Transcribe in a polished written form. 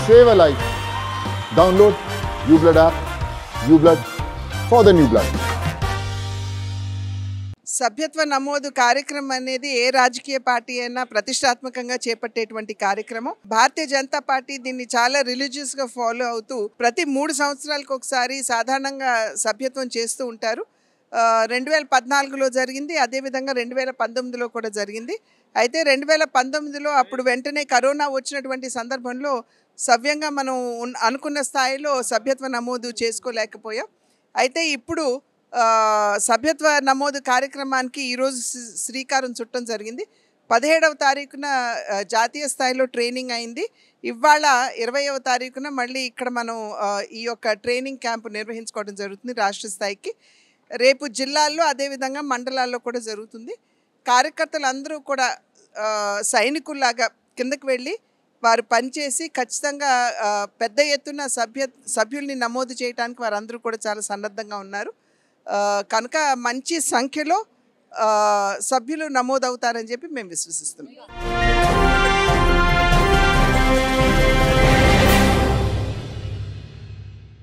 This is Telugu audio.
save a life. Download UBlood app. UBlood for the new blood. సభ్యత్వ నమోదు కార్యక్రమం అనేది ఏ రాజకీయ పార్టీ అయినా ప్రతిష్టాత్మకంగా చేపట్టేటువంటి కార్యక్రమం. భారతీయ జనతా పార్టీ దీన్ని చాలా రిలీజియస్ గా ఫాలో అవుతూ ప్రతి 3 సంవత్సరాలకు ఒకసారి సాధారణంగా సభ్యత్వం చేస్తూ ఉంటారు. 2014లో జరిగింది, అదేవిధంగా 2019లో కూడా జరిగింది. అయితే 2019లో అప్పుడు వెంటనే కరోనా వచ్చినటువంటి సందర్భంలో సవ్యంగా మనం అనుకున్న స్థాయిలో సభ్యత్వ నమోదు చేసుకోలేకపోయాం. అయితే ఇప్పుడు సభ్యత్వ నమోదు కార్యక్రమానికి ఈరోజు శ్రీకారం చుట్టడం జరిగింది. 17వ తారీఖున జాతీయ స్థాయిలో ట్రైనింగ్ అయింది. ఇవాళ 20వ తారీఖున మళ్ళీ ఇక్కడ మనం ఈ యొక్క ట్రైనింగ్ క్యాంపు నిర్వహించుకోవడం జరుగుతుంది రాష్ట్ర స్థాయికి. రేపు జిల్లాల్లో అదేవిధంగా మండలాల్లో కూడా జరుగుతుంది. కార్యకర్తలు అందరూ కూడా సైనికుల్లాగా కిందకి వెళ్ళి వారు పనిచేసి ఖచ్చితంగా పెద్ద ఎత్తున సభ్యుల్ని నమోదు చేయడానికి వారందరూ కూడా చాలా సన్నద్ధంగా ఉన్నారు. కనుక మంచి సంఖ్యలో సభ్యులు నమోదవుతారని చెప్పి మేము విశ్వసిస్తున్నాం.